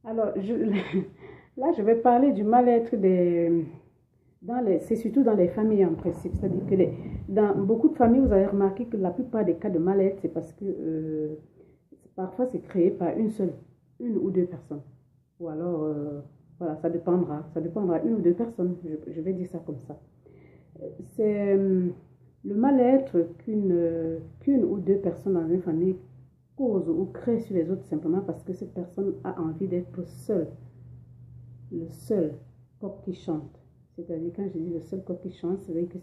Alors, là, je vais parler du mal-être c'est surtout dans les familles en principe. C'est-à-dire que dans beaucoup de familles, vous avez remarqué que la plupart des cas de mal-être, c'est parce que parfois c'est créé par une ou deux personnes. Ou alors, voilà, ça dépendra une ou deux personnes. Je vais dire ça comme ça. C'est le mal-être qu'une ou deux personnes dans une famille cause ou crée sur les autres simplement parce que cette personne a envie d'être seule, le seul coq qui chante. C'est-à-dire, quand je dis le seul coq qui chante, c'est-à-dire que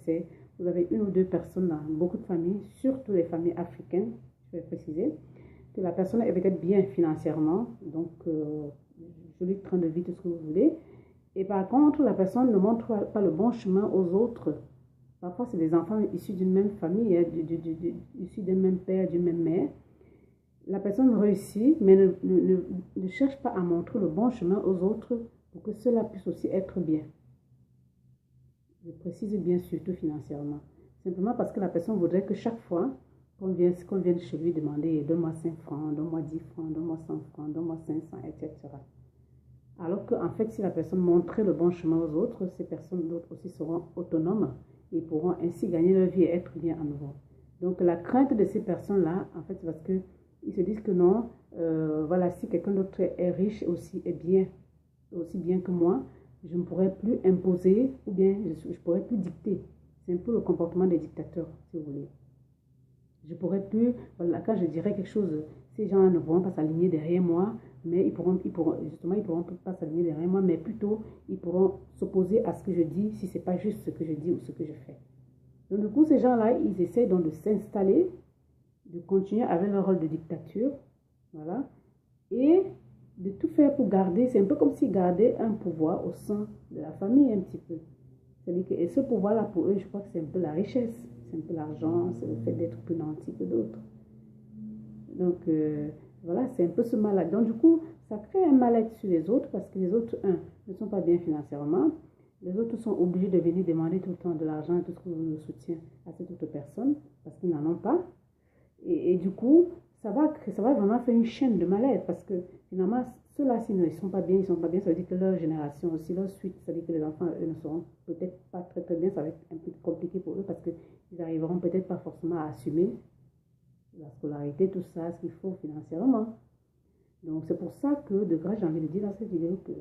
vous avez une ou deux personnes dans beaucoup de familles, surtout les familles africaines, je vais préciser, que la personne est peut-être bien financièrement, donc joli train de vie, tout ce que vous voulez, et par contre, la personne ne montre pas le bon chemin aux autres. Parfois, c'est des enfants issus d'une même famille, hein, issus d'un même père, d'une même mère. La personne réussit, mais ne cherche pas à montrer le bon chemin aux autres pour que cela puisse aussi être bien. Je précise bien, surtout financièrement. Simplement parce que la personne voudrait que chaque fois qu'on vienne chez lui demander donne-moi 5 francs, donne-moi 10 francs, donne-moi 100 francs, donne-moi 500, etc. Alors qu'en fait, si la personne montrait le bon chemin aux autres, ces personnes d'autres aussi seront autonomes et pourront ainsi gagner leur vie et être bien à nouveau. Donc la crainte de ces personnes-là, en fait, c'est parce qu'ils se disent que non, voilà, si quelqu'un d'autre est riche aussi, aussi bien que moi, je ne pourrais plus imposer ou bien je ne pourrais plus dicter. C'est un peu le comportement des dictateurs, si vous voulez. Je pourrais plus, voilà, quand je dirais quelque chose, ces gens ne pourront pas s'aligner derrière moi, mais ils pourront pas s'aligner derrière moi, mais plutôt, ils pourront s'opposer à ce que je dis si ce n'est pas juste ce que je dis ou ce que je fais. Donc, du coup, ces gens-là, ils essaient donc de s'installer, de continuer avec leur rôle de dictature, voilà, et de tout faire pour garder, c'est un peu comme s'ils gardaient un pouvoir au sein de la famille un petit peu. C'est-à-dire que, et ce pouvoir-là, pour eux, je crois que c'est un peu la richesse, c'est un peu l'argent, c'est le fait d'être plus nanti que d'autres. Donc, voilà, c'est un peu ce mal-être. Donc, du coup, ça crée un mal-être sur les autres parce que les autres, ne sont pas bien financièrement. Les autres sont obligés de venir demander tout le temps de l'argent et tout ce que vous le soutien à cette autre personne parce qu'ils n'en ont pas. Et du coup, ça va vraiment faire une chaîne de mal-être parce que finalement, ceux-là, s'ils ne sont pas bien, ça veut dire que leur génération aussi, leur suite, ça veut dire que les enfants, eux, ne seront peut-être pas très très bien, ça va être un peu compliqué pour eux parce qu'ils n'arriveront peut-être pas forcément à assumer la scolarité, tout ça, ce qu'il faut financièrement. Donc, c'est pour ça que, de grâce, j'ai envie de dire dans cette vidéo que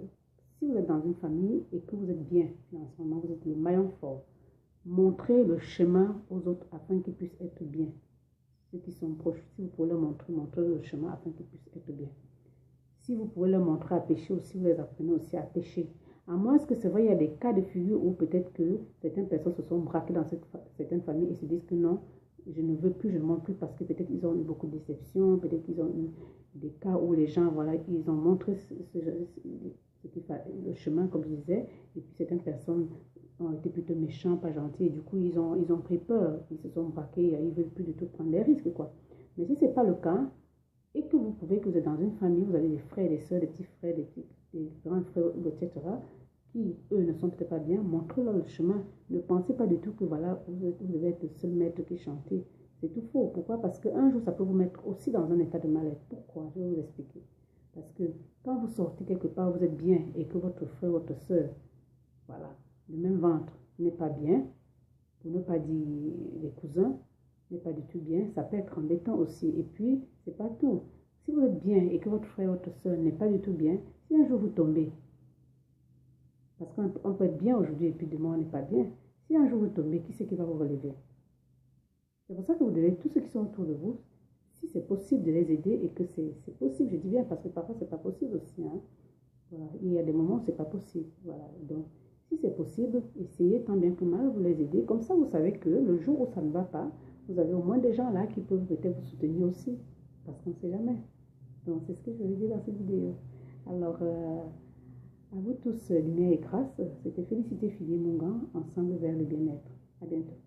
si vous êtes dans une famille et que vous êtes bien financièrement, vous êtes le maillon fort, montrez le chemin aux autres afin qu'ils puissent être bien. Ceux qui sont proches, si vous pouvez leur montrez le chemin afin qu'ils puissent être bien. Si vous pouvez leur montrer à pêcher aussi, vous les apprenez aussi à pêcher. À moins que c'est vrai, il y a des cas de figure où peut-être que certaines personnes se sont braquées dans certaines familles et se disent que non, je ne veux plus, je ne montre plus parce que peut-être ils ont eu beaucoup de déceptions, peut-être qu'ils ont eu des cas où les gens, voilà, ils ont montré le chemin, comme je disais, et puis certaines personnes ont été plutôt méchants, pas gentils, et du coup, ils ont pris peur, ils se sont braqués, ils ne veulent plus du tout prendre des risques, quoi. Mais si ce n'est pas le cas, et que vous êtes dans une famille, vous avez des frères, des soeurs, des petits frères, des grands frères, etc., qui, eux, ne sont peut-être pas bien, montrez-leur le chemin. Ne pensez pas du tout que, voilà, vous devez être le seul maître qui chante. C'est tout faux. Pourquoi? Parce qu'un jour, ça peut vous mettre aussi dans un état de mal-être. Pourquoi? Je vais vous expliquer. Parce que quand vous sortez quelque part, vous êtes bien, et que votre frère, votre soeur, voilà, le même ventre, n'est pas bien, pour ne pas dire les cousins, n'est pas du tout bien, ça peut être embêtant aussi. Et puis, c'est pas tout. Si vous êtes bien et que votre frère, votre soeur n'est pas du tout bien, si un jour vous tombez, parce qu'on peut être bien aujourd'hui et puis demain on n'est pas bien, si un jour vous tombez, qui c'est qui va vous relever? C'est pour ça que vous devez, tous ceux qui sont autour de vous, si c'est possible de les aider et que c'est possible, je dis bien parce que parfois c'est pas possible aussi, hein. Voilà. Il y a des moments où c'est pas possible. Voilà. Donc, si c'est possible, essayez tant bien que mal, vous les aider. Comme ça, vous savez que le jour où ça ne va pas, vous avez au moins des gens là qui peuvent peut-être vous soutenir aussi. Parce qu'on ne sait jamais. Donc, c'est ce que je veux dire dans cette vidéo. Alors, à vous tous, lumière et grâce. C'était Félicité Fili Mongan, ensemble vers le bien-être. À bientôt.